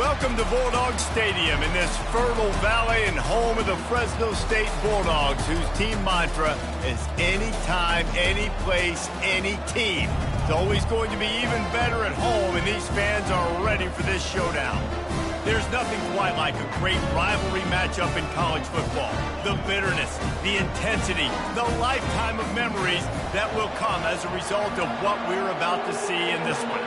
Welcome to Bulldog Stadium in this fertile valley and home of the Fresno State Bulldogs, whose team mantra is anytime, any place, any team. It's always going to be even better at home, and these fans are ready for this showdown. There's nothing quite like a great rivalry matchup in college football. The bitterness, the intensity, the lifetime of memories that will come as a result of what we're about to see in this one.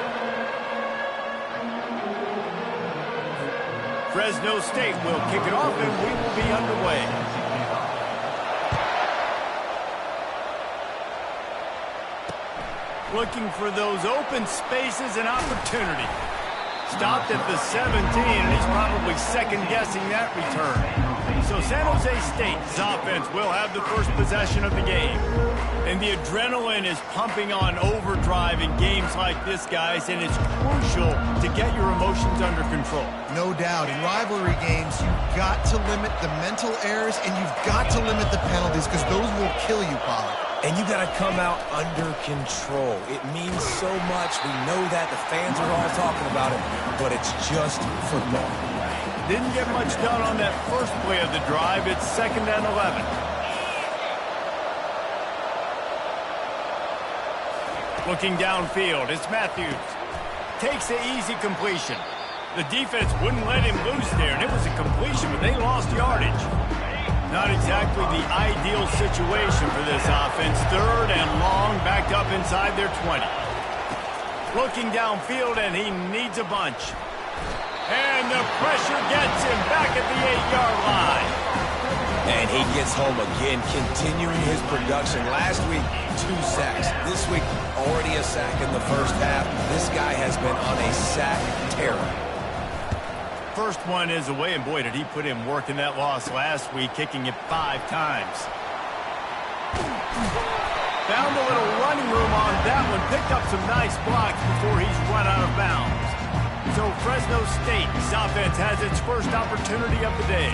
Fresno State will kick it off, and we will be underway. Looking for those open spaces and opportunity. Stopped at the 17, and he's probably second-guessing that return. So San Jose State's offense will have the first possession of the game. And the adrenaline is pumping on overdrive in games like this, guys, and it's crucial to get your emotions under control. No doubt. In rivalry games, you've got to limit the mental errors, and you've got to limit the penalties, because those will kill you, Pollard. And you got to come out under control. It means so much. We know that. The fans are all talking about it, but it's just football. Didn't get much done on that first play of the drive. It's 2nd and 11. Looking downfield, it's Matthews. Takes the easy completion. The defense wouldn't let him loose there, and it was a completion, but they lost yardage. Not exactly the ideal situation for this offense. 3rd and long, backed up inside their 20. Looking downfield, and he needs a bunch. And the pressure gets him back at the 8-yard line. And he gets home again, continuing his production. Last week, 2 sacks. This week, already a sack in the first half. This guy has been on a sack terror. First one is away, and boy, did he put in work in that loss last week, kicking it 5 times. Found a little running room on that one, picked up some nice blocks before he's run out of bounds. So Fresno State's offense has its first opportunity of the day.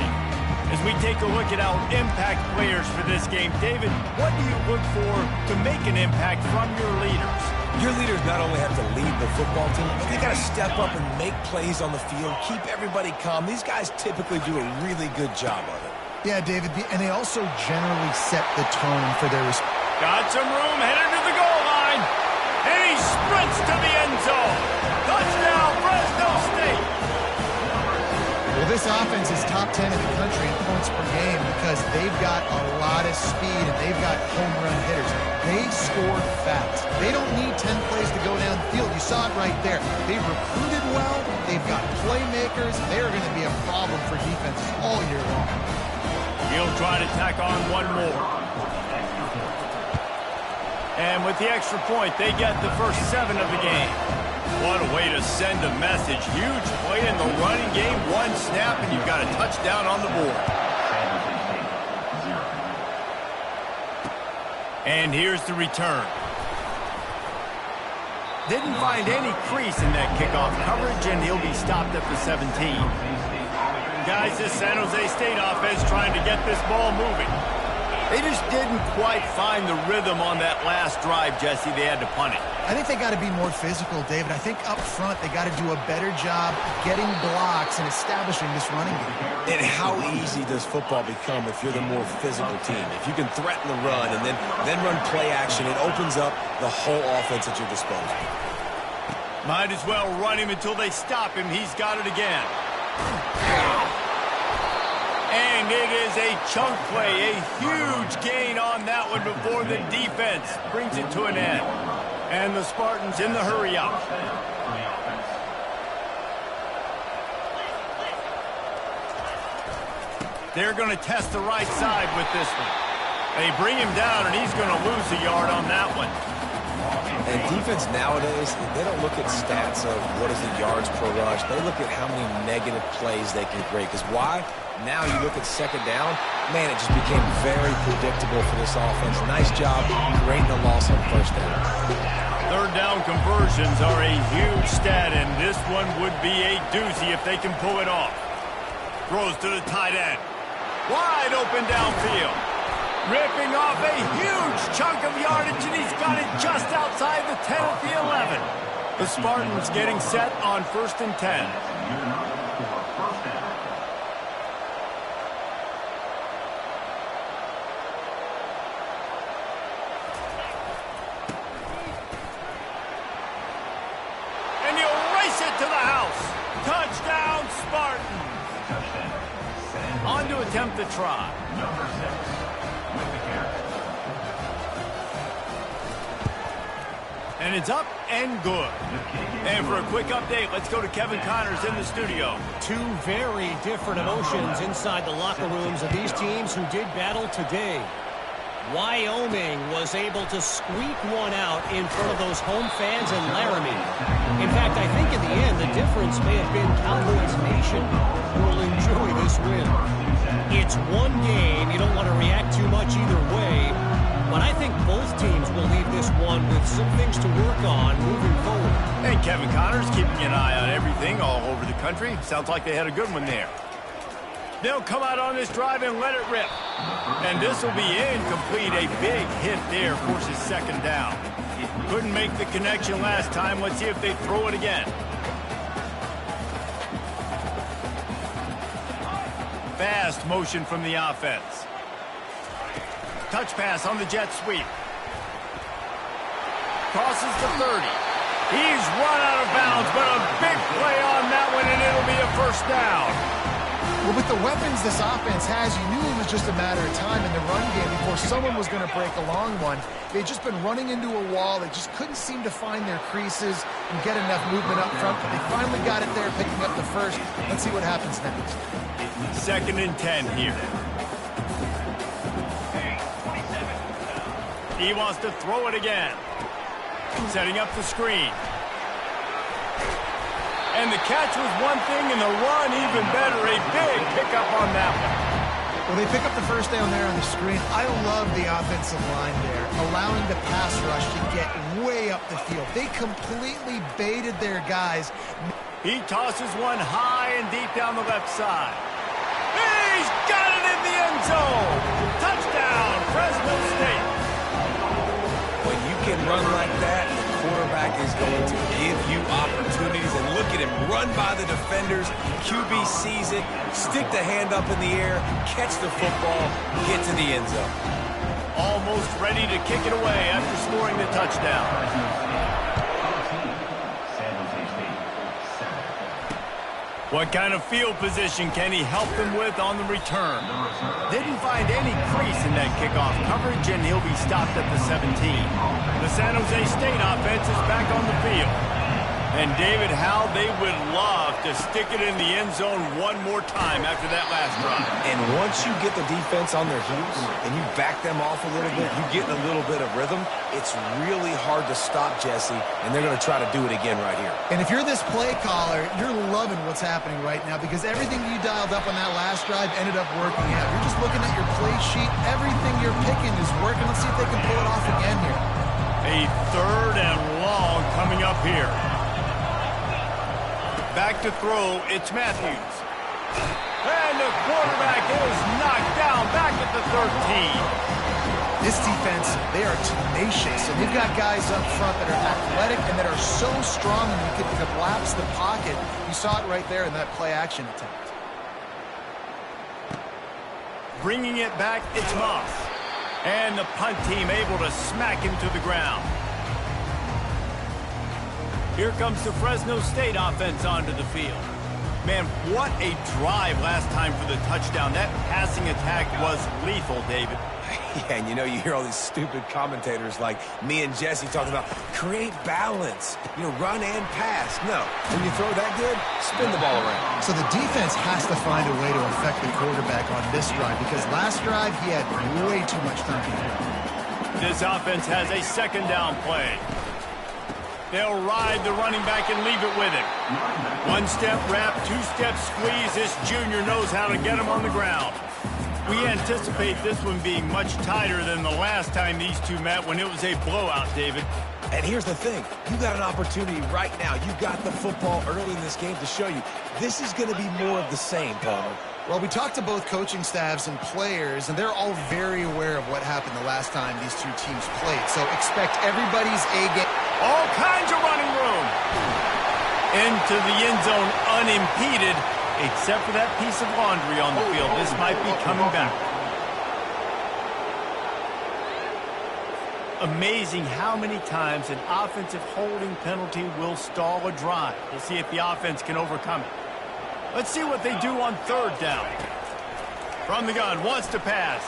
As we take a look at our impact players for this game, David, what do you look for to make an impact from your leaders? Your leaders not only have to lead the football team, but they got to step up and make plays on the field, keep everybody calm. These guys typically do a really good job of it. Yeah, David, and they also generally set the tone for their response. Got some room, headed to the goal line, and he sprints to the end zone. Touchdown, Fresno State. Well, this offense is top 10 in the country in points per game because they've got a lot of speed and they've got home run hitters. They scored fast. They don't need 10 plays to go down the field. You saw it right there. They've recruited well. They've got playmakers. They're going to be a problem for defenses all year long. He'll try to tack on one more. And with the extra point, they get the first 7 of the game. What a way to send a message. Huge play in the running game. 1 snap, and you've got a touchdown on the board. And here's the return. Didn't find any crease in that kickoff coverage, and he'll be stopped at the 17. Guys, this San Jose State offense trying to get this ball moving. They just didn't quite find the rhythm on that last drive, Jesse. They had to punt it. I think they got to be more physical, David. I think up front they got to do a better job getting blocks and establishing this running game. And how easy does football become if you're the more physical team? If you can threaten the run and then run play action, it opens up the whole offense at your disposal. Might as well run him until they stop him. He's got it again. And it is a chunk play, a huge gain on that one before the defense brings it to an end. And the Spartans in the hurry up. They're going to test the right side with this one. They bring him down, and he's going to lose a yard on that one. And defense nowadays, they don't look at stats of what is the yards per rush. They look at how many negative plays they can create. Because why? Now you look at 2nd down, man, it just became very predictable for this offense. Nice job creating the loss on 1st down. 3rd down conversions are a huge stat, and this one would be a doozy if they can pull it off. Throws to the tight end. Wide open downfield. Ripping off a huge chunk of yardage, and he's got it just outside the 10 at the 11. The Spartans getting set on 1st and 10. attempt the try. Number 6 with the carry. And it's up and good. And for a quick update, let's go to Kevin Connors in the studio. Two very different emotions inside the locker rooms of these teams who did battle today. Wyoming was able to squeak one out in front of those home fans in Laramie. In fact, I think in the end, the difference may have been Cowboys Nation will enjoy this win. It's one game. You don't want to react too much either way. But I think both teams will leave this one with some things to work on moving forward. And Kevin Connors keeping an eye on everything all over the country. Sounds like they had a good one there. They'll come out on this drive and let it rip. And this will be incomplete. A big hit there forces second down. Couldn't make the connection last time. Let's see if they throw it again. Fast motion from the offense. Touch pass on the jet sweep. Crosses the 30. He's run out of bounds, but a big play on that one, and it'll be a first down. Well, with the weapons this offense has, you knew it was just a matter of time in the run game before someone was going to break a long one. They'd just been running into a wall. They just couldn't seem to find their creases and get enough movement up front, but they finally got it there, picking up the first. Let's see what happens next. 2nd and 10 here. He wants to throw it again. Setting up the screen. And the catch was one thing, and the run even better. A big pickup on that one. Well, they pick up the first down there on the screen. I love the offensive line there, allowing the pass rush to get way up the field. They completely baited their guys. He tosses one high and deep down the left side. He's got it in the end zone. Touchdown, Fresno State. When you can run like that, the quarterback is going to give you opportunities. And look at him run by the defenders. QB sees it, stick the hand up in the air, catch the football, get to the end zone. Almost ready to kick it away after scoring the touchdown. What kind of field position can he help them with on the return? Didn't find any crease in that kickoff coverage, and he'll be stopped at the 17. The San Jose State offense is back on the field. And David, how they would love to stick it in the end zone one more time after that last drive. And once you get the defense on their heels and you back them off a little bit, you get a little bit of rhythm, it's really hard to stop, Jesse, and they're going to try to do it again right here. And if you're this play caller, you're loving what's happening right now because everything you dialed up on that last drive ended up working out. You're just looking at your play sheet. Everything you're picking is working. Let's see if they can pull it off again here. A 3rd and long coming up here. Back to throw, it's Matthews. And the quarterback is knocked down back at the 13. This defense, they are tenacious, and they've got guys up front that are athletic and that are so strong and they can collapse the pocket. You saw it right there in that play-action attempt. Bringing it back, it's Moss. And the punt team able to smack him to the ground. Here comes the Fresno State offense onto the field. Man, what a drive last time for the touchdown. That passing attack was lethal, David. Yeah, and you know, you hear all these stupid commentators like me and Jesse talking about create balance, you know, run and pass. No, when you throw that good, spin the ball around. So the defense has to find a way to affect the quarterback on this drive because last drive he had way too much time. This offense has a 2nd down play. They'll ride the running back and leave it with him. 1-step wrap, 2-step squeeze. This junior knows how to get him on the ground. We anticipate this one being much tighter than the last time these two met when it was a blowout, David. And here's the thing. You got an opportunity right now. You got the football early in this game to show you. This is going to be more of the same, Palmer. Well, we talked to both coaching staffs and players, and they're all very aware of what happened the last time these two teams played. So expect everybody's A-game. All kinds of running room. Into the end zone unimpeded, except for that piece of laundry on the field. This might be coming back. Amazing how many times an offensive holding penalty will stall a drive. We'll see if the offense can overcome it. Let's see what they do on 3rd down. From the gun, wants to pass.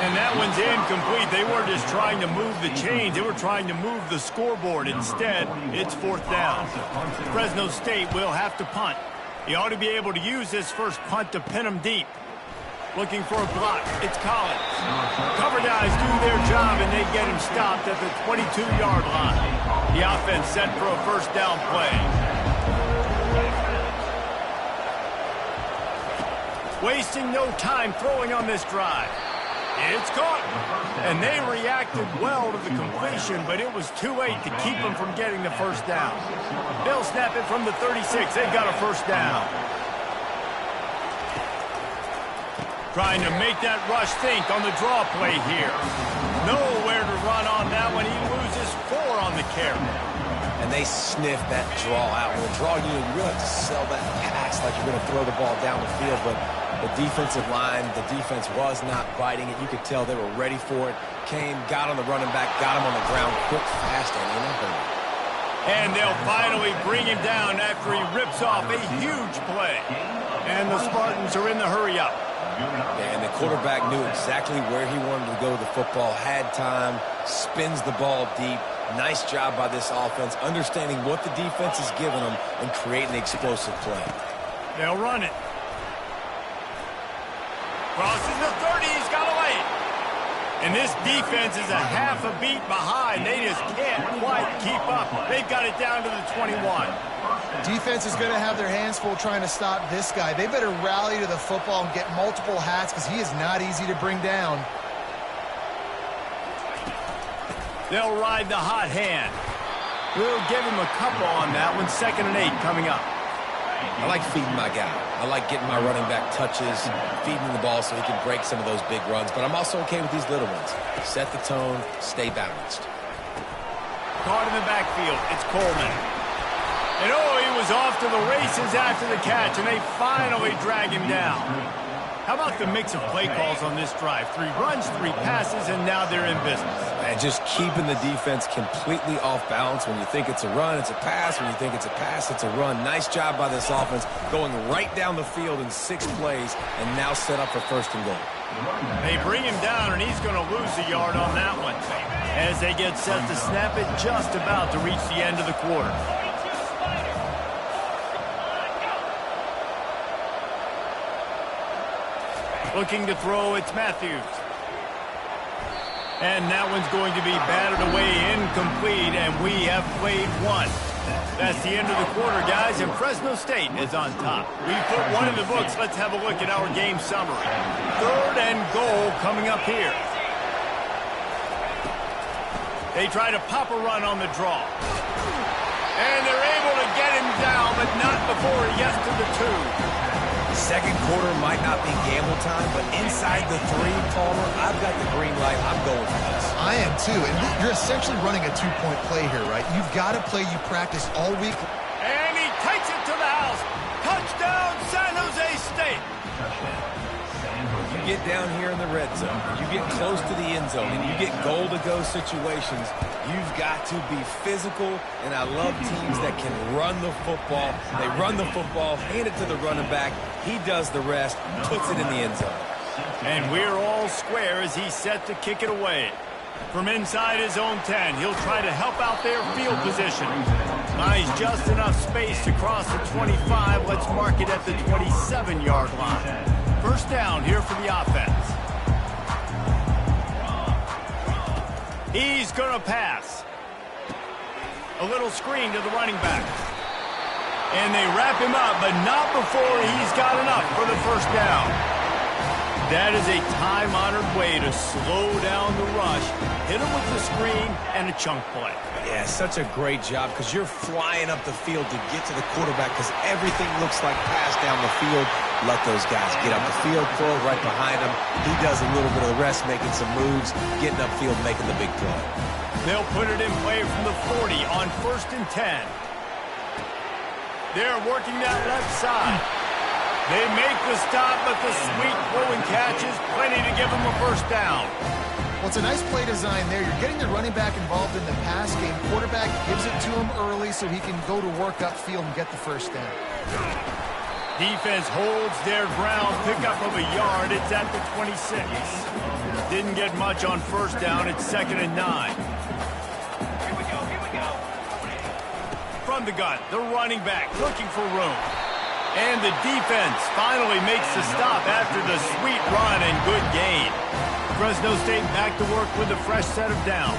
And that one's incomplete. They weren't just trying to move the chains. They were trying to move the scoreboard. Instead, it's 4th down. Fresno State will have to punt. He ought to be able to use this first punt to pin them deep. Looking for a block. It's Collins. Cover guys do their job, and they get him stopped at the 22-yard line. The offense set for a first down play. Wasting no time throwing on this drive. It's caught. And they reacted well to the completion, but it was too late to keep them from getting the first down. They'll snap it from the 36. They've got a first down. Trying to make that rush think on the draw play here. Nowhere to run on that one. He loses 4 on the carry. And they sniff that draw out. When the draw, you really have to sell that pass like you're going to throw the ball down the field. But the defensive line, the defense was not biting it. You could tell they were ready for it. Came, got on the running back, got him on the ground quick, fast, and in a hurry. And they'll finally bring him down after he rips off a huge play. And the Spartans are in the hurry-up. And the quarterback knew exactly where he wanted to go with the football, had time, spins the ball deep. Nice job by this offense, understanding what the defense is giving them and creating the explosive play. They'll run it. Crosses the 30, he's got away. And this defense is a half a beat behind. They just can't quite keep up. They've got it down to the 21. Defense is going to have their hands full trying to stop this guy. They better rally to the football and get multiple hats because he is not easy to bring down. They'll ride the hot hand. We'll give him a couple on that one. 2nd and 8 coming up. I like feeding my guy. I like getting my running back touches, feeding the ball so he can break some of those big runs. But I'm also okay with these little ones. Set the tone, stay balanced. Caught in the backfield. It's Coleman. And he was off to the races after the catch, and they finally drag him down. How about the mix of play calls on this drive? 3 runs, 3 passes, and now they're in business. And just keeping the defense completely off balance. When you think it's a run, it's a pass. When you think it's a pass, it's a run. Nice job by this offense, going right down the field in 6 plays, and now set up for 1st and goal. They bring him down, and he's going to lose a yard on that one. As they get set to snap it, just about to reach the end of the quarter. Looking to throw, it's Matthews. And that one's going to be batted away, incomplete, and we have played 1. That's the end of the quarter, guys, and Fresno State is on top. We put 1 in the books. Let's have a look at our game summary. 3rd and goal coming up here. They try to pop a run on the draw. And they're able to get him down, but not before he gets to the 2. 2nd quarter might not be gamble time, but inside the 3, Palmer, I've got the green light. I'm going for this. I am too. And you're essentially running a 2-point play here, right? You've got to play you practice all week. And he takes it to the house. Touchdown, San Jose State. You get down here in the red zone, you get close to the end zone, and you get goal-to-go situations, you've got to be physical, and I love teams that can run the football. They run the football, hand it to the running back, he does the rest, puts it in the end zone. And we're all square as he's set to kick it away. From inside his own 10, he'll try to help out their field position. Buys just enough space to cross the 25. Let's mark it at the 27-yard line. First down here for the offense. He's going to pass. A little screen to the running back. And they wrap him up, but not before he's got enough for the first down. That is a time-honored way to slow down the rush, hit him with the screen, and a chunk play. Yeah, such a great job because you're flying up the field to get to the quarterback because everything looks like pass down the field. Let those guys get up the field, throw it right behind him. He does a little bit of the rest, making some moves, getting upfield, making the big play. They'll put it in play from the 40 on 1st and 10. They're working that left side. They make the stop, but the sweet throwing catch is plenty to give them a first down. Well, it's a nice play design there. You're getting the running back involved in the pass game. Quarterback gives it to him early so he can go to work upfield and get the first down. Defense holds their ground, pickup of a yard. It's at the 26. Didn't get much on first down. It's 2nd and 9. Here we go. From the gun, the running back looking for room. And the defense finally makes the stop after the sweet run and good gain. Fresno State back to work with a fresh set of downs.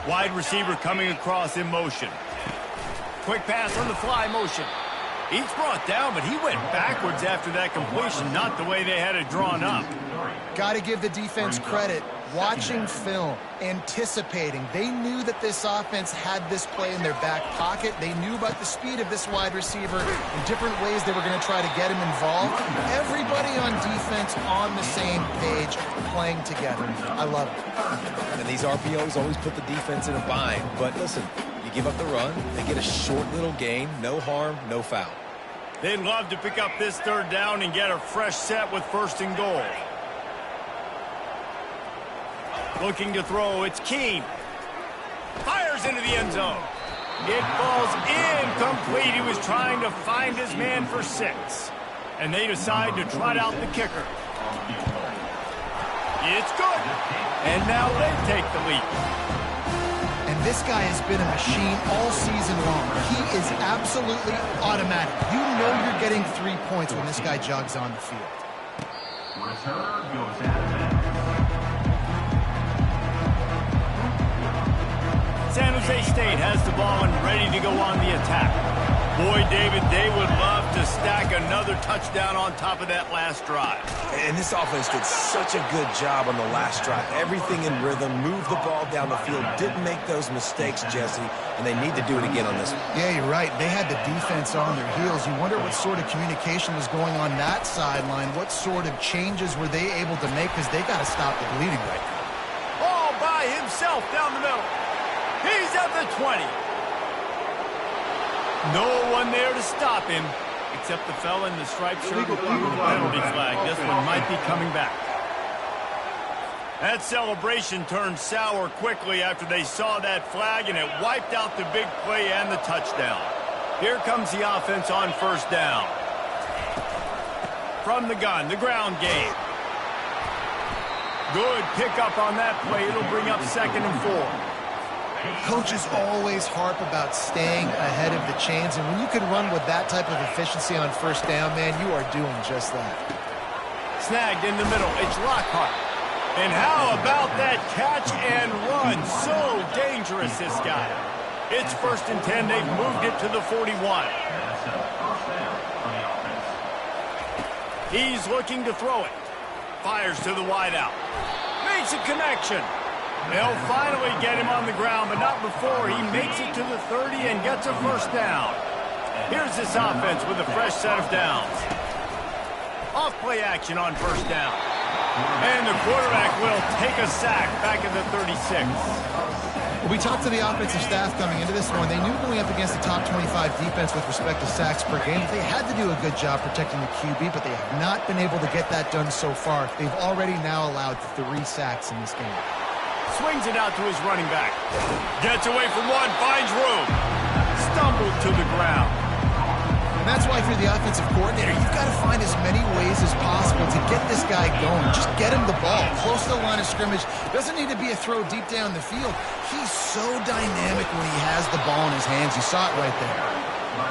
Wide receiver coming across in motion. Quick pass on the fly motion. He's brought down, but he went backwards after that completion, not the way they had it drawn up. Got to give the defense credit. Watching film, anticipating. They knew that this offense had this play in their back pocket. They knew about the speed of this wide receiver and different ways they were going to try to get him involved. Everybody on defense on the same page, playing together. I love it. And these RPOs always put the defense in a bind. But listen, you give up the run, they get a short little gain, no harm, no foul. They'd love to pick up this 3rd down and get a fresh set with 1st and goal. Looking to throw, it's Keene. Fires into the end zone. It falls incomplete. He was trying to find his man for 6. And they decide to trot out the kicker. It's good. And now they take the lead. And this guy has been a machine all season long. He is absolutely automatic. You know you're getting 3 points when this guy jogs on the field. Return goes out of bounds. San Jose State has the ball and ready to go on the attack. Boy, David, they would love to stack another touchdown on top of that last drive. And this offense did such a good job on the last drive. Everything in rhythm, moved the ball down the field, didn't make those mistakes, Jesse, and they need to do it again on this one. Yeah, you're right. They had the defense on their heels. You wonder what sort of communication was going on that sideline. What sort of changes were they able to make, because they got to stop the bleeding right now. All by himself down the middle. He's at the 20. No one there to stop him, except the fella in the striped shirt with the penalty flag. This one might be coming back. That celebration turned sour quickly after they saw that flag, and it wiped out the big play and the touchdown. Here comes the offense on 1st down. From the gun, the ground game. Good pickup on that play. It'll bring up 2nd and 4. Coaches always harp about staying ahead of the chains, and when you can run with that type of efficiency on 1st down, man, you are doing just that. Snagged in the middle. It's Lockhart. And how about that catch and run? So dangerous, this guy. It's 1st and 10. They've moved it to the 41. He's looking to throw it. Fires to the wideout. Makes a connection. They'll finally get him on the ground, but not before he makes it to the 30 and gets a 1st down. Here's this offense with a fresh set of downs. Off play action on 1st down. And the quarterback will take a sack back at the 36. We talked to the offensive staff coming into this one. They knew going up against the top 25 defense with respect to sacks per game, they had to do a good job protecting the QB, but they have not been able to get that done so far. They've already now allowed 3 sacks in this game. Swings it out to his running back. Gets away from one, finds room. Stumbled to the ground. And that's why if you're the offensive coordinator, you've got to find as many ways as possible to get this guy going. Just get him the ball close to the line of scrimmage. Doesn't need to be a throw deep down the field. He's so dynamic when he has the ball in his hands. You saw it right there.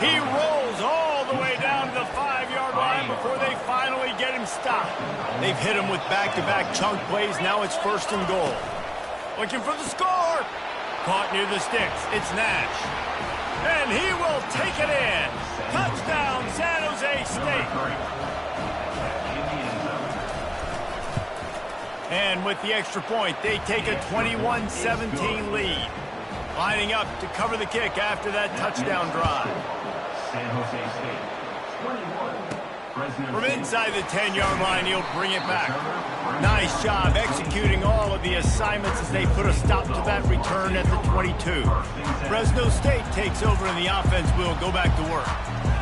He rolls all the way down to the 5-yard line before they finally get him stopped. They've hit him with back-to-back chunk plays. Now it's 1st and goal. Looking for the score. Caught near the sticks. It's Nash. And he will take it in. Touchdown, San Jose State. And with the extra point, they take a 21-17 lead. Lining up to cover the kick after that touchdown drive. San Jose State, 21. From inside the 10-yard line, he'll bring it back. Nice job executing all of the assignments as they put a stop to that return at the 22. Fresno State takes over and the offense will go back to work.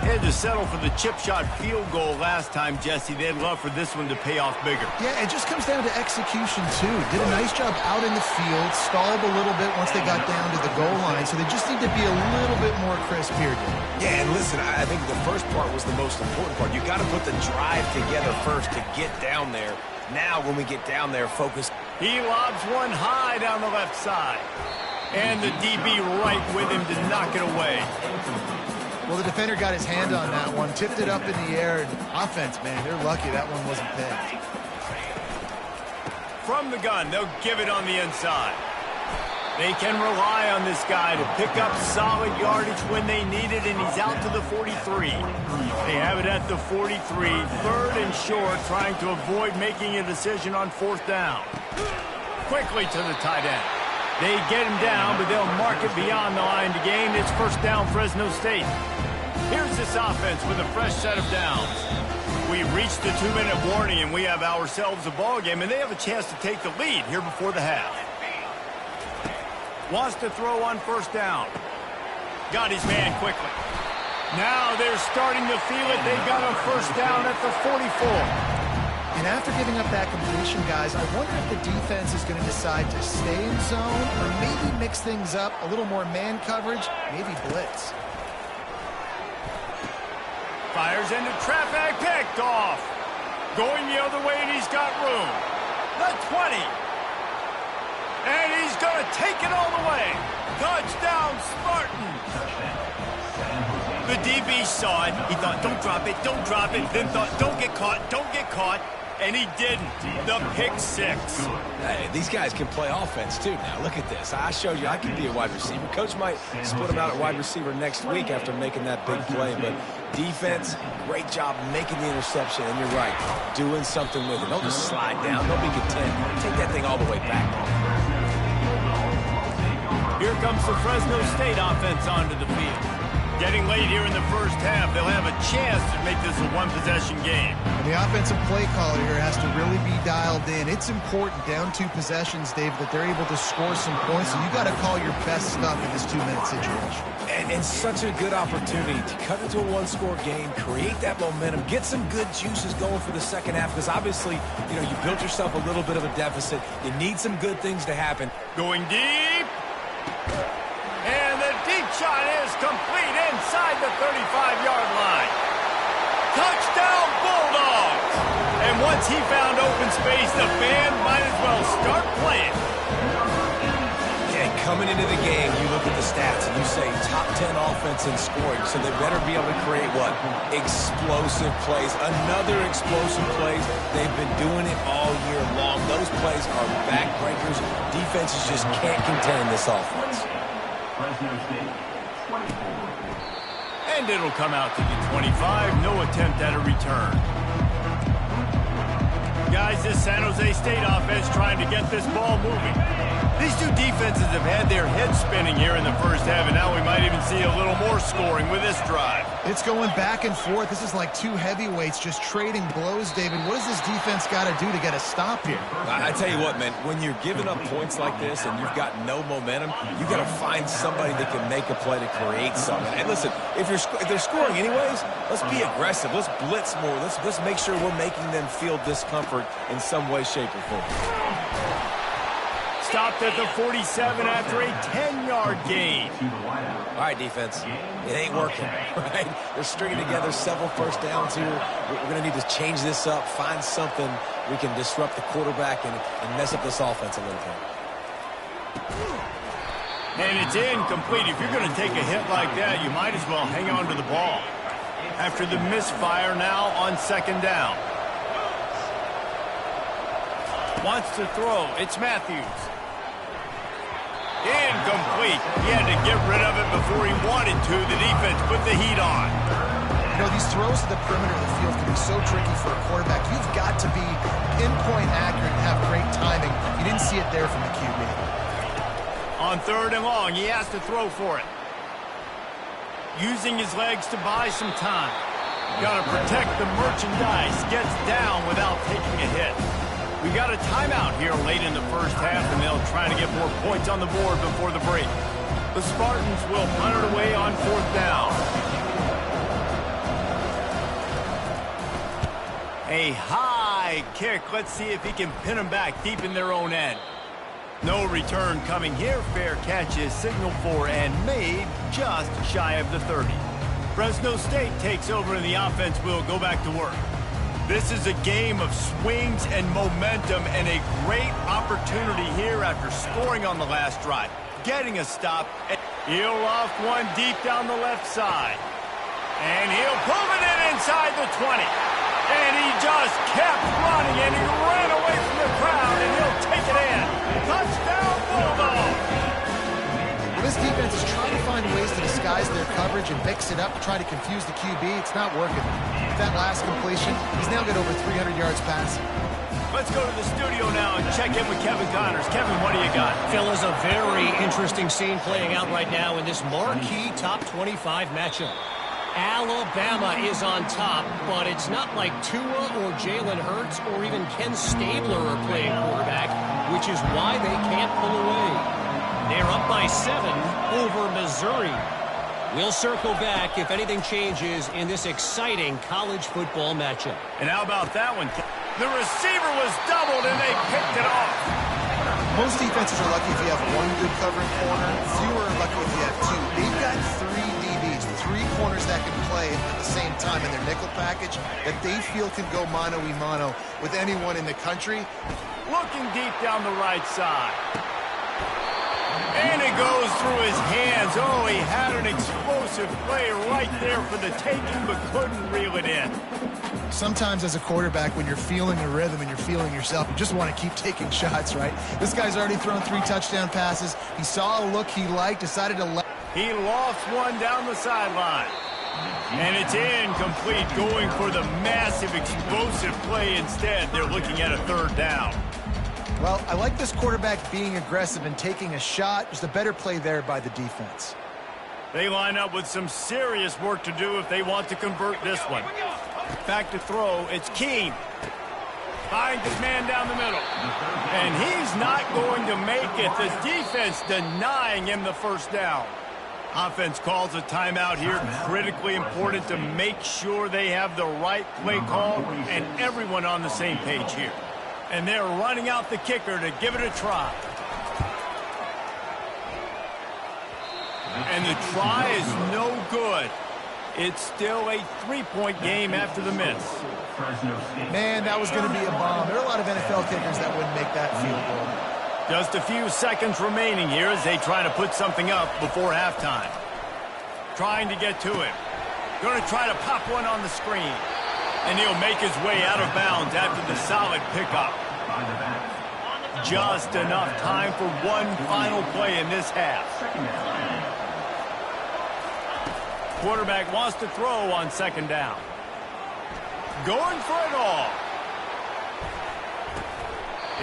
They had to settle for the chip shot field goal last time, Jesse. They'd love for this one to pay off bigger. Yeah, it just comes down to execution, too. Did a nice job out in the field, stalled a little bit once they got down to the goal line, so they just need to be a little bit more crisp here. Yeah, and listen, I think the first part was the most important part. You got to put the drive together first to get down there. Now, when we get down there, focus. He lobs one high down the left side. And the DB right with him to knock it away. Well, the defender got his hand on that one, tipped it up in the air, and offense, man, they're lucky that one wasn't picked. From the gun, they'll give it on the inside. They can rely on this guy to pick up solid yardage when they need it, and he's out to the 43. They have it at the 43, third and short, trying to avoid making a decision on fourth down. Quickly to the tight end. They get him down, but they'll mark it beyond the line to gain. It's first down, Fresno State. Here's this offense with a fresh set of downs. We reached the 2-minute warning, and we have ourselves a ball game, and they have a chance to take the lead here before the half. Wants to throw on first down. Got his man quickly. Now they're starting to feel it. They got a first down at the 44. And after giving up that completion, guys, I wonder if the defense is going to decide to stay in zone or maybe mix things up, a little more man coverage, maybe blitz. Fires into traffic, picked off. Going the other way, and he's got room. The 20. And he's going to take it all the way. Touchdown, Spartans. The DB saw it. He thought, don't drop it, don't drop it. Then thought, don't get caught, don't get caught. And he didn't. The pick six. Hey, these guys can play offense, too. Now, look at this. I showed you I can be a wide receiver. Coach might split him out at wide receiver next week after making that big play. But defense, great job making the interception. And you're right, doing something with it. Don't just slide down. Don't be content. Take that thing all the way back. Here comes the Fresno State offense onto the field. Getting late here in the first half, they'll have a chance to make this a one-possession game. And the offensive play caller here has to really be dialed in. It's important, down 2 possessions, Dave, that they're able to score some points. So you got to call your best stuff in this 2-minute situation. And such a good opportunity to cut into a one-score game, create that momentum, get some good juices going for the second half. Because obviously, you know, you built yourself a little bit of a deficit. You need some good things to happen. Going deep. And the deep shot is complete inside the 35-yard line. Touchdown, Bulldogs! And once he found open space, the band might as well start playing. And coming into the game, you look at the stats and you say top 10 offense in scoring, so they better be able to create what? Explosive plays. Another explosive plays. They've been doing it all year long. Those plays are backbreakers. Defenses just can't contend this offense. And it'll come out to the 25. No attempt at a return. Guys, this San Jose State offense trying to get this ball moving. These two defenses have had their heads spinning here in the first half, and now we might even see a little more scoring with this drive. It's going back and forth. This is like 2 heavyweights just trading blows, David. What does this defense got to do to get a stop here? I tell you what, man, when you're giving up points like this and you've got no momentum, you got to find somebody that can make a play to create something. And listen, if they're scoring anyways, let's be aggressive. Let's blitz more. Let's make sure we're making them feel discomfort in some way, shape, or form. Stopped at the 47 after a 10-yard gain. All right, defense, it ain't working, right? They're stringing together several first downs here. We're going to need to change this up, find something we can disrupt the quarterback and mess up this offense a little bit. And it's incomplete. If you're going to take a hit like that, you might as well hang on to the ball. After the misfire now on second down. Wants to throw. It's Matthews. Incomplete. He had to get rid of it before he wanted to. The defense put the heat on. You know, these throws to the perimeter of the field can be so tricky for a quarterback. You've got to be pinpoint accurate and have great timing. You didn't see it there from the QB. On third and long, he has to throw for it. Using his legs to buy some time. Got to protect the merchandise. Gets down without taking a hit. We got a timeout here late in the first half, and they'll try to get more points on the board before the break. The Spartans will punt it away on fourth down. A high kick. Let's see if he can pin them back deep in their own end. No return coming here. Fair catch is signaled for and made just shy of the 30. Fresno State takes over and the offense will go back to work. This is a game of swings and momentum and a great opportunity here after scoring on the last drive. Getting a stop. He'll loft one deep down the left side. And he'll pull it in inside the 20. And he just kept running and he ran away from the crowd and he'll take it in. Touchdown Bulldogs! Well, this defense is trying to find ways to disguise their coverage and mix it up to try to confuse the QB. It's not working. With that last completion, he's now got over 300 yards passing. Let's go to the studio now and check in with Kevin Connors. Kevin, what do you got? Phil, is a very interesting scene playing out right now in this marquee top 25 matchup. Alabama is on top, but it's not like Tua or Jalen Hurts or even Ken Stabler are playing quarterback, which is why they can't pull away. They're up by 7 over Missouri. We'll circle back if anything changes in this exciting college football matchup. And how about that one? The receiver was doubled and they picked it off. Most defenses are lucky if you have one good covering corner. Fewer are lucky if you have two. They've got 3 DBs, 3 corners that can play at the same time in their nickel package that they feel can go mano-a-mano with anyone in the country. Looking deep down the right side. And it goes through his hands. Oh, he had an explosive play right there for the taking, but couldn't reel it in. Sometimes as a quarterback, when you're feeling the rhythm and you're feeling yourself, you just want to keep taking shots, right? This guy's already thrown 3 touchdown passes. He saw a look he liked, decided to let. He lost one down the sideline. And it's incomplete, going for the massive explosive play instead. They're looking at a 3rd down. Well, I like this quarterback being aggressive and taking a shot. Just a better play there by the defense. They line up with some serious work to do if they want to convert this one. Back to throw, it's Keene. Finds his man down the middle. And he's not going to make it. The defense denying him the 1st down. Offense calls a timeout here. Critically important to make sure they have the right play call and everyone on the same page here. And they're running out the kicker to give it a try. And the try is no good. It's still a 3-point game after the miss. Man, that was going to be a bomb. There are a lot of NFL kickers that wouldn't make that field goal. Just a few seconds remaining here as they try to put something up before halftime. Trying to get to him. Going to try to pop one on the screen. And he'll make his way out of bounds after the solid pickup. Just enough time for one final play in this half. Quarterback wants to throw on 2nd down. Going for it all.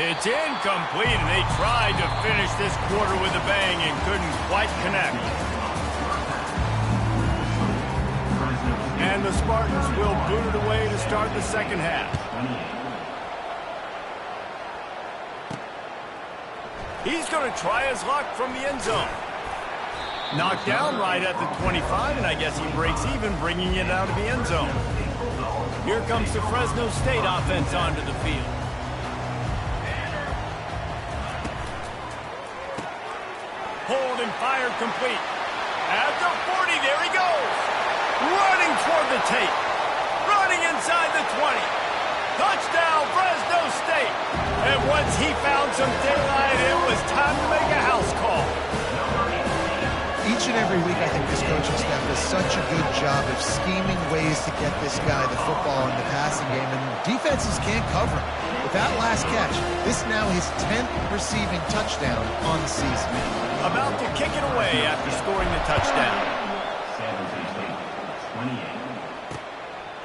It's incomplete, and they tried to finish this quarter with a bang and couldn't quite connect. And the Spartans will boot it away to start the 2nd half. He's going to try his luck from the end zone. Knocked down right at the 25, and I guess he breaks even, bringing it out of the end zone. Here comes the Fresno State offense onto the field. Hold and fire complete. At the 40, there he goes. Running toward the tape. Running inside the 20. Touchdown, Fresno State. And once he found some daylight, it was time to make a house call. Each and every week, I think this coaching staff does such a good job of scheming ways to get this guy the football in the passing game, and defenses can't cover him. With that last catch, this now his 10th receiving touchdown on the season. About to kick it away after scoring the touchdown.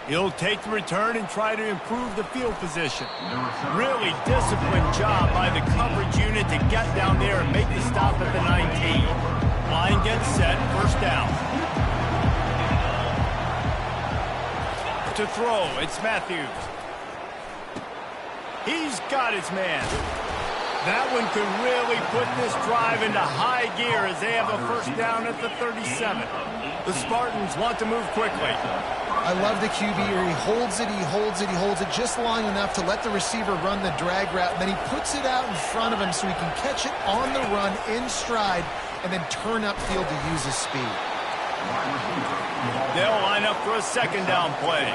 He'll take the return and try to improve the field position. Really disciplined job by the coverage unit to get down there and make the stop at the 19. Line gets set, 1st down. To throw, it's Matthews. He's got his man. That one could really put this drive into high gear as they have a first down at the 37. The Spartans want to move quickly. I love the QB here. He holds it, he holds it, he holds it just long enough to let the receiver run the drag route. And then he puts it out in front of him so he can catch it on the run in stride and then turn upfield to use his speed. They'll line up for a second down play.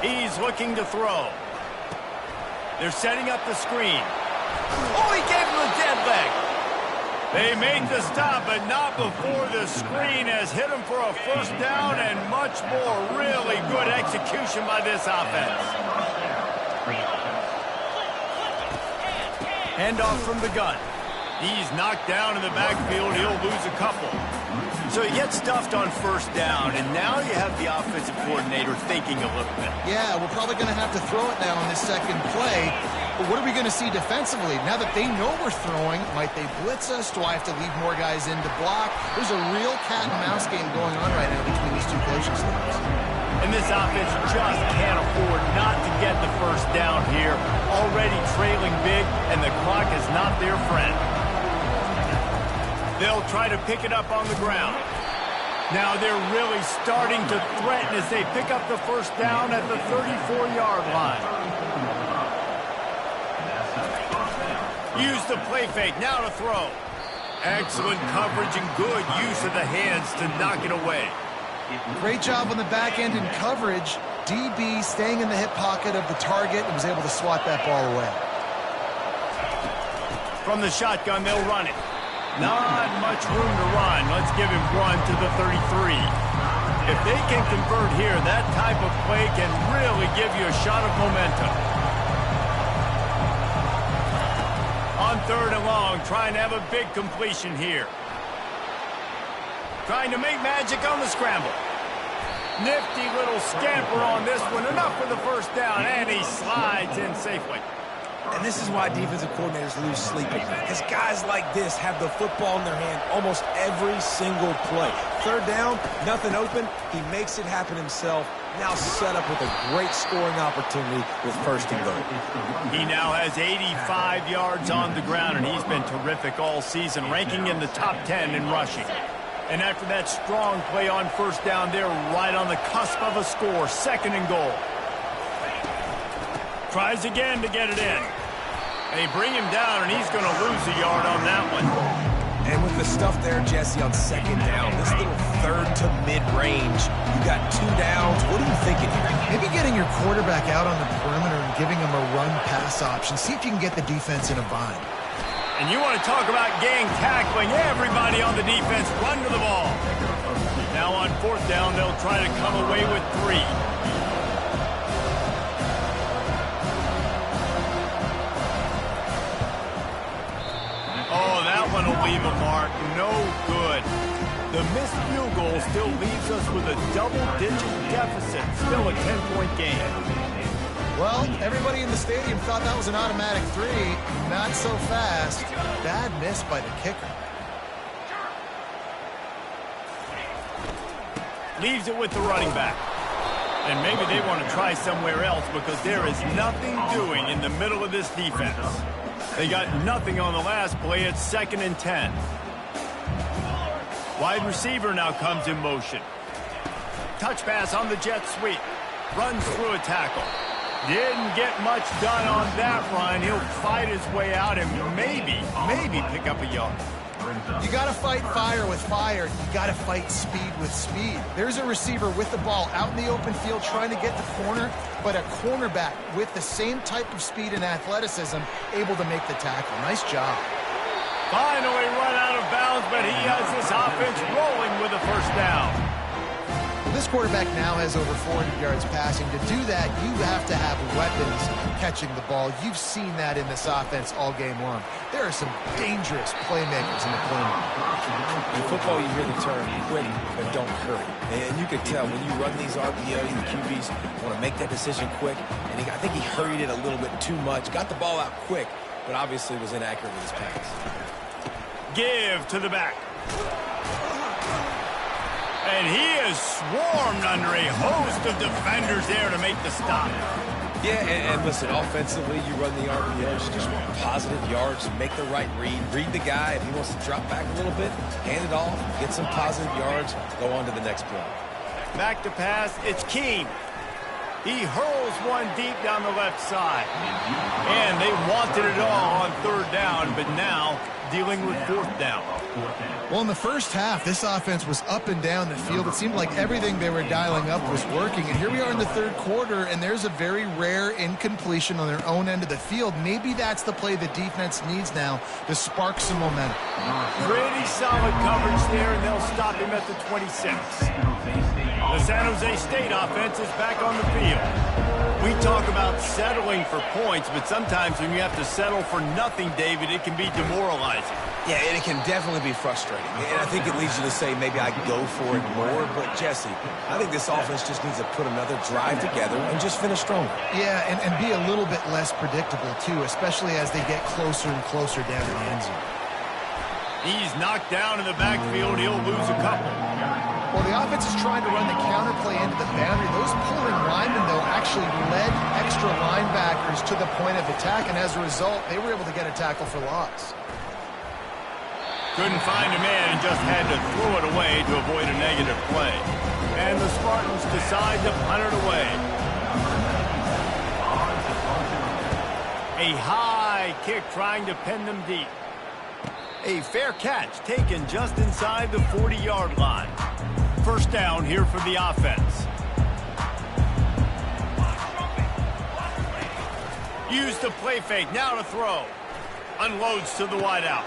He's looking to throw. They're setting up the screen. Oh, he gave him a dead leg. They make the stop, but not before the screen has hit him for a first down and much more. Really good execution by this offense. Handoff from the gun. He's knocked down in the backfield. He'll lose a couple. So he gets stuffed on first down, and now you have the offensive coordinator thinking a little bit. Yeah, we're probably going to have to throw it now on this second play. But what are we going to see defensively? Now that they know we're throwing, might they blitz us? Do I have to leave more guys in to block? There's a real cat and mouse game going on right now between these two coaching staffs. And this offense just can't afford not to get the first down here. Already trailing big, and the clock is not their friend. They'll try to pick it up on the ground. Now they're really starting to threaten as they pick up the first down at the 34-yard line. Use the play fake, now to throw. Excellent coverage and good use of the hands to knock it away. Great job on the back end in coverage. DB staying in the hip pocket of the target and was able to swat that ball away. From the shotgun, they'll run it. Not much room to run. Let's give him one to the 33. If they can convert here, that type of play can really give you a shot of momentum. On third and long, trying to have a big completion here. Trying to make magic on the scramble. Nifty little scamper on this one. Enough for the first down, and he slides in safely. And this is why defensive coordinators lose sleep at night. Because guys like this have the football in their hand almost every single play. Third down, nothing open. He makes it happen himself. Now set up with a great scoring opportunity with first and goal. He now has 85 yards on the ground, and he's been terrific all season, ranking in the top 10 in rushing. And after that strong play on first down, they're right on the cusp of a score. Second and goal. Tries again to get it in. They bring him down, and he's going to lose a yard on that one. And with the stuff there, Jesse, on second down, this little third to mid-range, you got 2 downs. What are you thinking here? Maybe getting your quarterback out on the perimeter and giving him a run-pass option. See if you can get the defense in a bind. And you want to talk about gang tackling. Everybody on the defense run to the ball. Now on fourth down, they'll try to come away with 3. Oh, that one will leave a mark. No good. The missed field goal still leaves us with a double-digit deficit. Still a 10-point game. Well, everybody in the stadium thought that was an automatic 3. Not so fast. Bad miss by the kicker. Leaves it with the running back. And maybe they want to try somewhere else because there is nothing doing in the middle of this defense. They got nothing on the last play. It's 2nd and 10. Wide receiver now comes in motion. Touch pass on the jet sweep. Runs through a tackle. Didn't get much done on that run. He'll fight his way out and maybe pick up a yard. You got to fight fire with fire. You got to fight speed with speed. There's a receiver with the ball out in the open field trying to get the corner, but a cornerback with the same type of speed and athleticism able to make the tackle. Nice job. Finally run out of bounds, but he has this offense rolling with a first down. This quarterback now has over 400 yards passing. To do that, you have to have weapons catching the ball. You've seen that in this offense all game long. There are some dangerous playmakers in the playbook. In football, you hear the term quick, but don't hurry. And you can tell when you run these RPOs, the QBs want to make that decision quick. And I think he hurried it a little bit too much. Got the ball out quick, but obviously was inaccurate with his pass. Give to the back. And he is swarmed under a host of defenders there to make the stop. Yeah, and listen, offensively, you run the RPOs, you just want positive yards, make the right read the guy. If he wants to drop back a little bit, hand it off, get some positive yards, go on to the next play. Back to pass, it's Keene. He hurls one deep down the left side. And they wanted it all on third down, but now dealing with fourth down. Well, in the first half, this offense was up and down the field. It seemed like everything they were dialing up was working. And here we are in the third quarter, and there's a very rare incompletion on their own end of the field. Maybe that's the play the defense needs now to spark some momentum. Pretty solid coverage there, and they'll stop him at the 26. The San Jose State offense is back on the field. We talk about settling for points, but sometimes when you have to settle for nothing, David, it can be demoralizing. Yeah, and it can definitely be frustrating. And I think it leads you to say maybe I go for it more. But, Jesse, I think this offense just needs to put another drive together and just finish stronger. Yeah, and be a little bit less predictable, too, especially as they get closer and closer down to the end zone. He's knocked down in the backfield. He'll lose a couple. Well, the offense is trying to run the counterplay into the boundary. Those pulling linemen, though, actually led extra linebackers to the point of attack, and as a result, they were able to get a tackle for loss. Couldn't find a man and just had to throw it away to avoid a negative play. And the Spartans decide to punt it away. A high kick trying to pin them deep. A fair catch taken just inside the 40-yard line. First down here for the offense. Use the play fake, now to throw. Unloads to the wideout.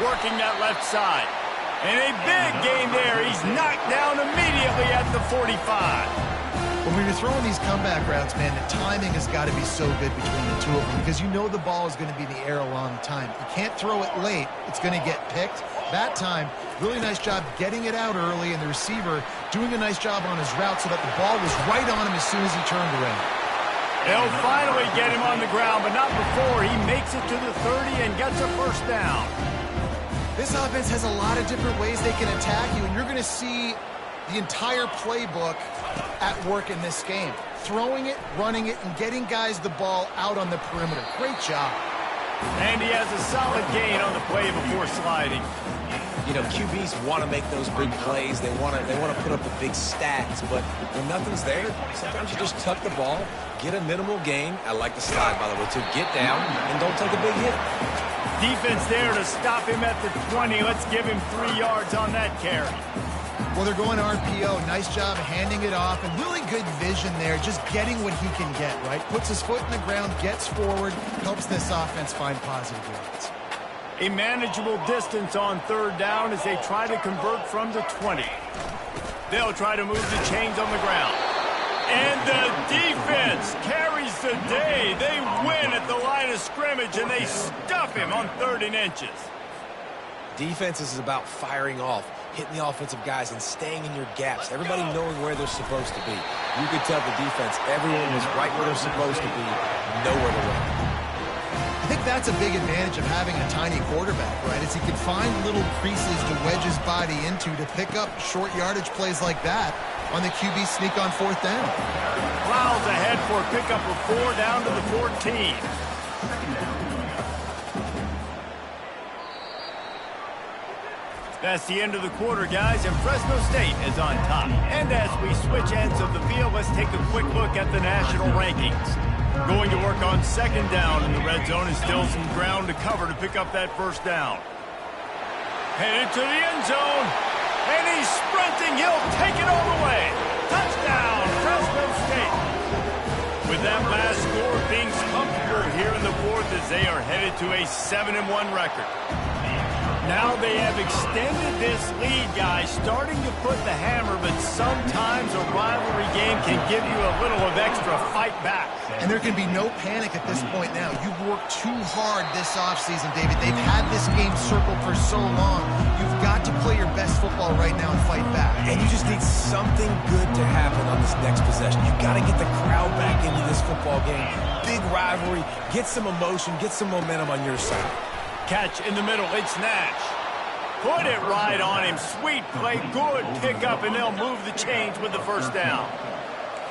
Working that left side. And a big gain there. He's knocked down immediately at the 45. When you're throwing these comeback routes, man, the timing has got to be so good between the two of them because you know the ball is going to be in the air a long time. You can't throw it late. It's going to get picked. That time, really nice job getting it out early, and the receiver doing a nice job on his route so that the ball was right on him as soon as he turned around. They'll finally get him on the ground, but not before he makes it to the 30 and gets a first down. This offense has a lot of different ways they can attack you, and you're going to see the entire playbook at work in this game. Throwing it, running it, and getting guys the ball out on the perimeter. Great job. And he has a solid gain on the play before sliding. You know, QBs want to make those big plays. They want to put up the big stats, but when nothing's there, sometimes you just tuck the ball, get a minimal gain. I like the slide, by the way, too. Get down and don't take a big hit. Defense there to stop him at the 20. Let's give him 3 yards on that carry. Well, they're going RPO. Nice job handing it off, and really good vision there, just getting what he can get, right? Puts his foot in the ground, gets forward, helps this offense find positive yards. A manageable distance on third down as they try to convert from the 20. They'll try to move the chains on the ground. And the defense carries the day. They win at the line of scrimmage, and they stuff him on 3rd and inches. Defense is about firing off, hitting the offensive guys, and staying in your gaps. Everybody knowing where they're supposed to be. You could tell the defense, everyone was right where they're supposed to be, nowhere to run. I think that's a big advantage of having a tiny quarterback, right? Is he can find little creases to wedge his body into to pick up short yardage plays like that on the QB sneak on 4th down. Plows ahead for a pickup of 4 down to the 14. That's the end of the quarter, guys, and Fresno State is on top. And as we switch ends of the field, let's take a quick look at the national rankings. Going to work on 2nd down in the red zone, and still some ground to cover to pick up that first down. Headed to the end zone, and he's sprinting. He'll take it all the way. Touchdown, Fresno State. With that last score, things comfortable here in the 4th as they are headed to a 7-1 record. Now they have extended this lead, guys, starting to put the hammer, but sometimes a rivalry game can give you a little of extra fight back. And there can be no panic at this point now. You've worked too hard this offseason, David. They've had this game circled for so long. You've got to play your best football right now and fight back. And you just need something good to happen on this next possession. You've got to get the crowd back into this football game. Big rivalry. Get some emotion. Get some momentum on your side. Catch in the middle. It's Nash. Put it right on him. Sweet play, good pickup, and they'll move the chains with the first down.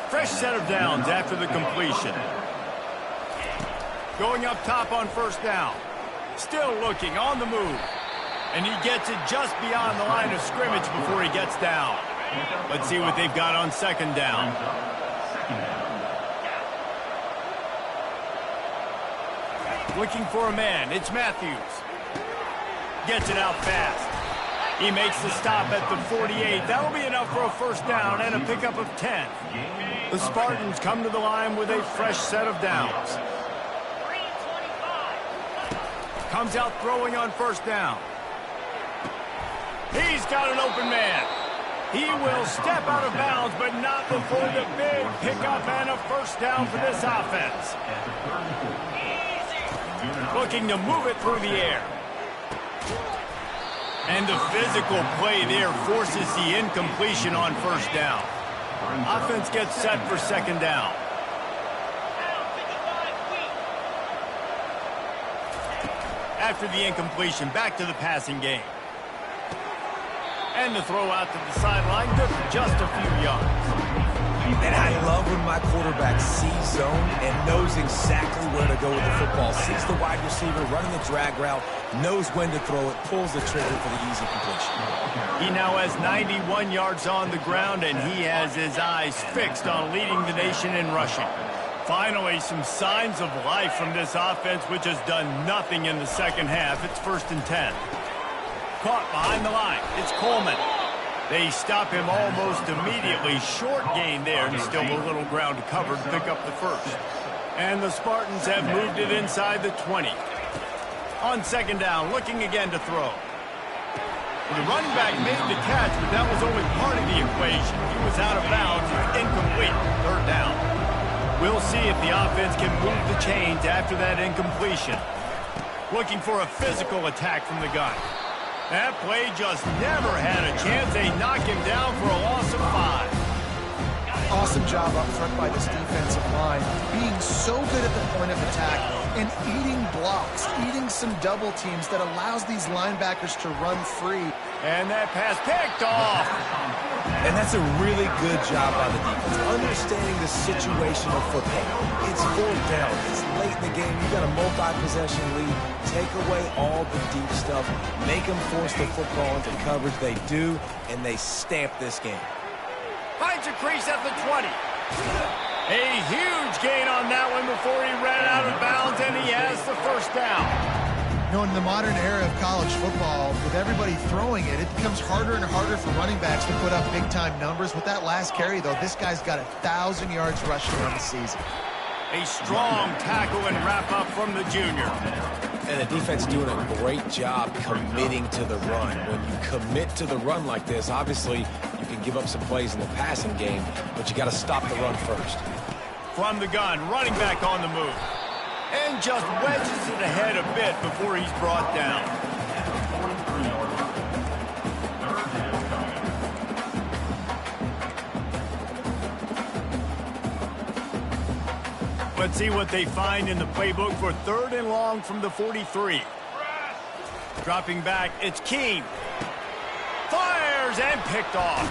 Fresh set of downs after the completion. Going up top on first down. Still looking, on the move. And he gets it just beyond the line of scrimmage before he gets down. Let's see what they've got on second down. Looking for a man. It's Matthews. Gets it out fast. He makes the stop at the 48. That'll be enough for a first down and a pickup of 10. The Spartans come to the line with a fresh set of downs. Comes out throwing on first down. He's got an open man. He will step out of bounds, but not before the big pickup and a first down for this offense. Looking to move it through the air. And the physical play there forces the incompletion on first down. Offense gets set for second down. After the incompletion, back to the passing game. And the throw out to the sideline, good for just a few yards. And I love when my quarterback sees zone and knows exactly where to go with the football. Sees the wide receiver running the drag route, knows when to throw it, pulls the trigger for the easy completion. He now has 91 yards on the ground, and he has his eyes fixed on leading the nation in rushing. Finally, some signs of life from this offense, which has done nothing in the second half. It's 1st and 10. Caught behind the line. It's Coleman. They stop him almost immediately. Short gain there, and still a little ground to cover to pick up the first. And the Spartans have moved it inside the 20. On second down, looking again to throw. The running back made the catch, but that was only part of the equation. He was out of bounds, incomplete, third down. We'll see if the offense can move the chains after that incompletion. Looking for a physical attack from the gun. That play just never had a chance. They knock him down for a loss of 5. Awesome job up front by this defensive line, being so good at the point of attack and eating blocks, eating some double teams that allows these linebackers to run free. And that pass picked off. And that's a really good job by the defense, understanding the situation of football. It's 4th down. It's late in the game. You got a multi-possession lead. Take away all the deep stuff. Make them force the football into coverage. They do, and they stamp this game. Finds a crease at the 20. A huge gain on that one before he ran out of bounds, and he has the first down. You know, in the modern era of college football, with everybody throwing it, it becomes harder and harder for running backs to put up big-time numbers. With that last carry, though, this guy's got 1,000 yards rushing on the season. A strong tackle and wrap-up from the junior. And the defense doing a great job committing to the run. When you commit to the run like this, obviously you can give up some plays in the passing game, but you got to stop the run first. From the gun, running back on the move. And just wedges it ahead a bit before he's brought down. Let's see what they find in the playbook for 3rd and long from the 43. Dropping back, it's Keene. Fires and picked off.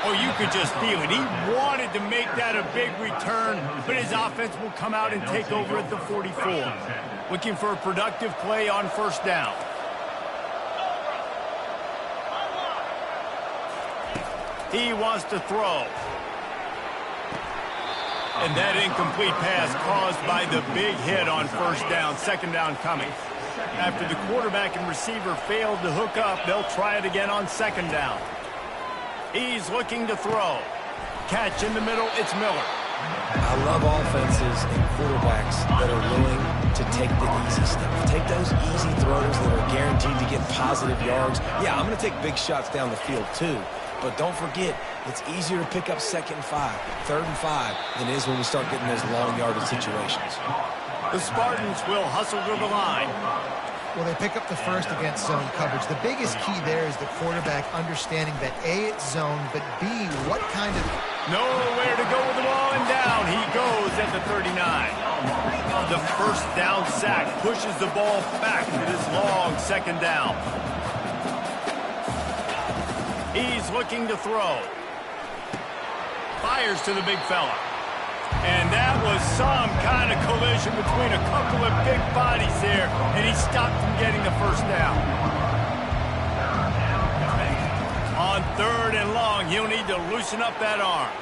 Oh, you could just feel it. He wanted to make that a big return, but his offense will come out and take over at the 44. Looking for a productive play on first down. He wants to throw. And that incomplete pass caused by the big hit on first down. Second down coming. After the quarterback and receiver failed to hook up, they'll try it again on second down. He's looking to throw. Catch in the middle, it's Miller. I love offenses and quarterbacks that are willing to take the easy stuff. Take those easy throws that are guaranteed to get positive yards. Yeah, I'm going to take big shots down the field too. But don't forget, it's easier to pick up 2nd and 5, 3rd and 5 than it is when we start getting those long yardage situations. The Spartans will hustle to the line. Well, they pick up the first against zone coverage. The biggest key there is the quarterback understanding that A, it's zone, but B, what kind of... Nowhere to go with the ball, and down he goes at the 39. The first down sack pushes the ball back to this long second down. He's looking to throw. Fires to the big fella. And that was some kind of collision between a couple of big bodies there, and he stopped from getting the first down. On 3rd and long, he'll need to loosen up that arm.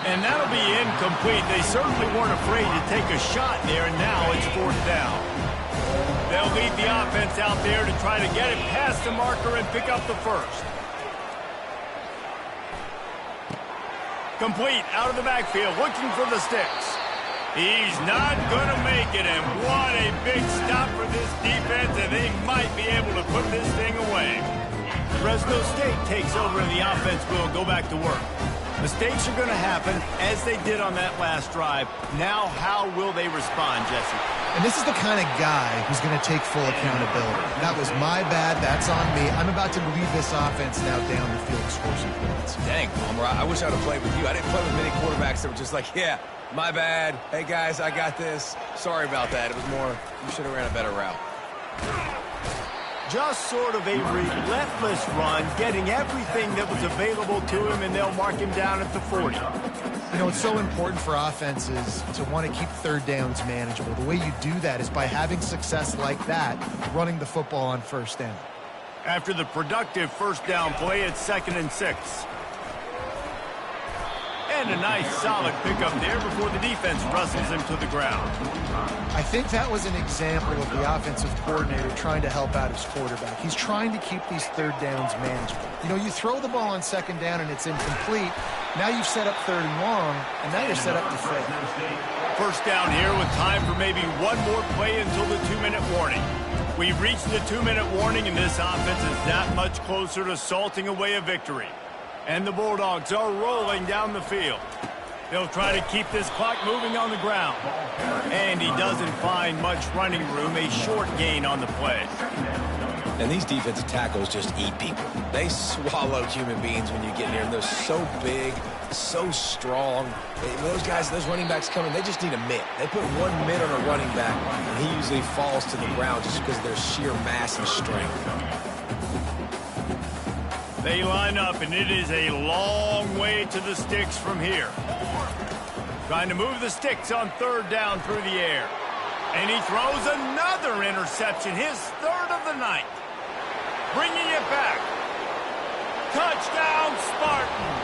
And that'll be incomplete. They certainly weren't afraid to take a shot there, and now it's 4th down. They'll lead the offense out there to try to get it past the marker and pick up the first. Complete out of the backfield, looking for the sticks. He's not going to make it, and what a big stop for this defense, and they might be able to put this thing away. Fresno State takes over, and the offense will go back to work. Mistakes are going to happen, as they did on that last drive. Now, how will they respond, Jesse? And this is the kind of guy who's going to take full accountability. That was my bad. That's on me. I'm about to lead this offense now down the field to score some points. Dang, Palmer, I wish I would have played with you. I didn't play with many quarterbacks that were just like, yeah, my bad. Hey, guys, I got this. Sorry about that. It was more, you should have ran a better route. Just sort of a relentless run, getting everything that was available to him, and they'll mark him down at the 40. You know, it's so important for offenses to want to keep 3rd downs manageable. The way you do that is by having success like that, running the football on 1st down. After the productive 1st down play, it's 2nd and 6. And a nice solid pickup there before the defense wrestles him to the ground. I think that was an example of the offensive coordinator trying to help out his quarterback. He's trying to keep these 3rd downs manageable. You know, you throw the ball on 2nd down and it's incomplete. Now you've set up 3rd and long, and now you're set up to fail. 1st down here with time for maybe one more play until the 2-minute warning. We've reached the 2-minute warning, and this offense is that much closer to salting away a victory. And the Bulldogs are rolling down the field. They'll try to keep this clock moving on the ground. And he doesn't find much running room, a short gain on the play. And these defensive tackles just eat people. They swallow human beings when you get near them. They're so big, so strong. Those guys, those running backs coming, they just need a mitt. They put 1 mitt on a running back, and he usually falls to the ground just because of their sheer mass and strength. They line up, and it is a long way to the sticks from here. Trying to move the sticks on 3rd down through the air. And he throws another interception, his 3rd of the night. Bringing it back. Touchdown, Spartans.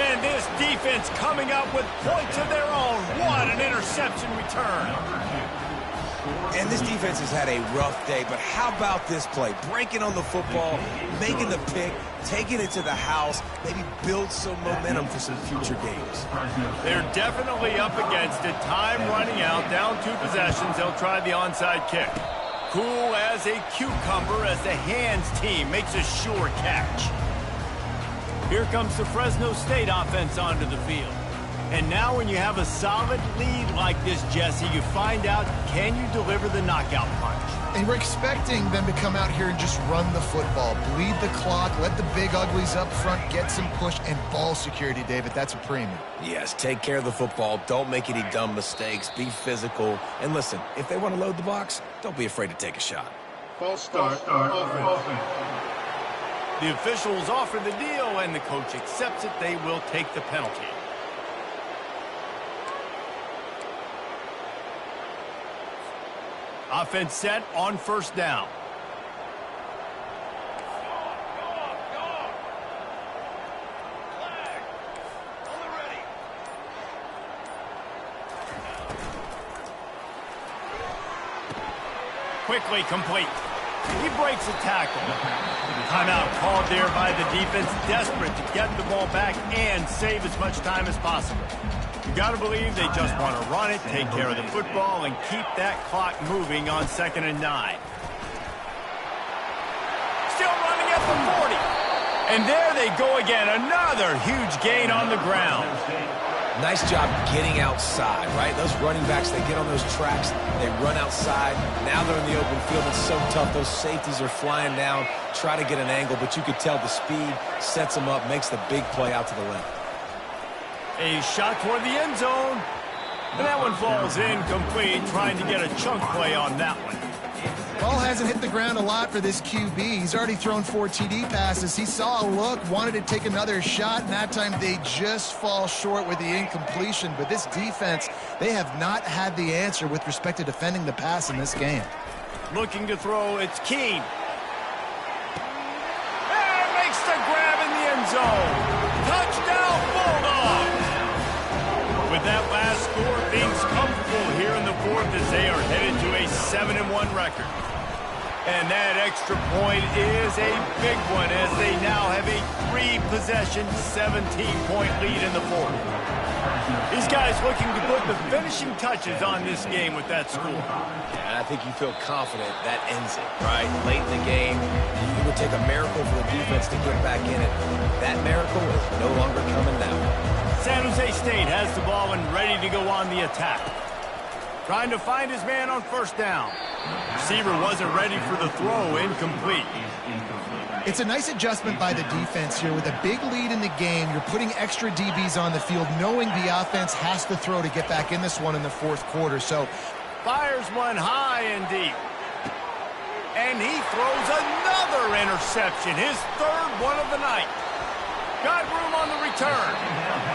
And this defense coming up with points of their own. What an interception return. And this defense has had a rough day, but how about this play? Breaking on the football, making the pick, taking it to the house, maybe build some momentum for some future games. They're definitely up against it. Time running out, down 2 possessions. They'll try the onside kick. Cool as a cucumber as the hands team makes a sure catch. Here comes the Fresno State offense onto the field. And now when you have a solid lead like this, Jesse, you find out, can you deliver the knockout punch? And we're expecting them to come out here and just run the football, bleed the clock, let the big uglies up front get some push, and ball security, David. That's a premium. Yes, take care of the football. Don't make any dumb mistakes. Be physical. And listen, if they want to load the box, don't be afraid to take a shot. False start, offense. The officials offer the deal, and the coach accepts it. They will take the penalty. Offense set on 1st down. Quickly complete. He breaks a tackle. Timeout called there by the defense, desperate to get the ball back and save as much time as possible. You got to believe they just want to run it, take care of the football, and keep that clock moving on 2nd and 9. Still running at the 40. And there they go again. Another huge gain on the ground. Nice job getting outside, right? Those running backs, they get on those tracks, they run outside. Now they're in the open field. It's so tough. Those safeties are flying down, try to get an angle, but you could tell the speed sets them up, makes the big play out to the left. A shot toward the end zone. And that one falls incomplete, trying to get a chunk play on that one. Ball hasn't hit the ground a lot for this QB. He's already thrown 4 TD passes. He saw a look, wanted to take another shot, and that time they just fall short with the incompletion. But this defense, they have not had the answer with respect to defending the pass in this game. Looking to throw, it's Keene. And makes the grab in the end zone. Touchdown, Bulldogs! With that last score, things comfortable here in the fourth as they are headed to a 7-1 record. And that extra point is a big one as they now have a 3-possession, 17-point lead in the fourth. These guys looking to put the finishing touches on this game with that score. And I think you feel confident that ends it, right? Late in the game, it would take a miracle for the defense to get back in it. That miracle is no longer coming now. San Jose State has the ball and ready to go on the attack. Trying to find his man on first down. Receiver wasn't ready for the throw, incomplete. It's a nice adjustment by the defense here. With a big lead in the game, you're putting extra DBs on the field, knowing the offense has to throw to get back in this one in the fourth quarter. So fires one high and deep. And he throws another interception, his third one of the night. Got room on the return.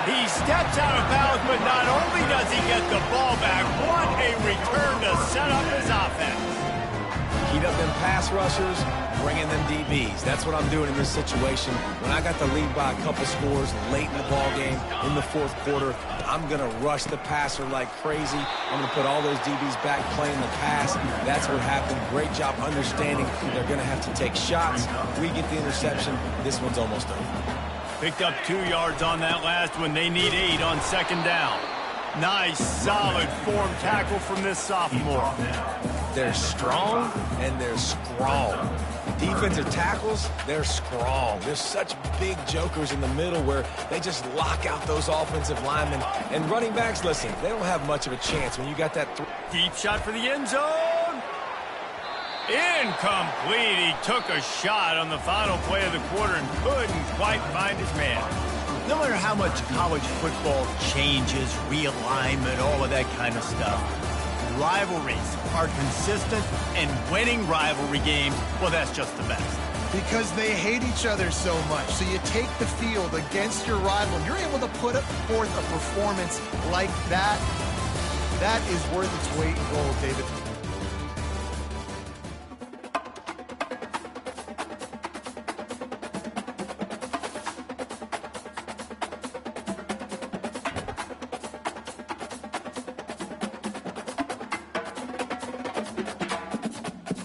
He steps out of bounds, but not only does he get the ball back, what a return to set up his offense. Heat up them pass rushers, bring in them DBs. That's what I'm doing in this situation. When I got the lead by a couple scores late in the ball game, in the fourth quarter, I'm going to rush the passer like crazy. I'm going to put all those DBs back playing the pass. That's what happened. Great job understanding they're going to have to take shots. We get the interception. This one's almost over. Picked up 2 yards on that last one. They need 8 on second down. Nice, solid form tackle from this sophomore. They're strong and they're strong. Defensive tackles, they're strong. There's such big jokers in the middle where they just lock out those offensive linemen. And running backs, listen, they don't have much of a chance when you got that. Deep shot for the end zone. Incomplete. He took a shot on the final play of the quarter and couldn't quite find his man. No matter how much college football changes, realignment, all of that kind of stuff, rivalries are consistent, and winning rivalry games, well, that's just the best. Because they hate each other so much. So you take the field against your rival. You're able to put forth a performance like that. That is worth its weight in gold, David.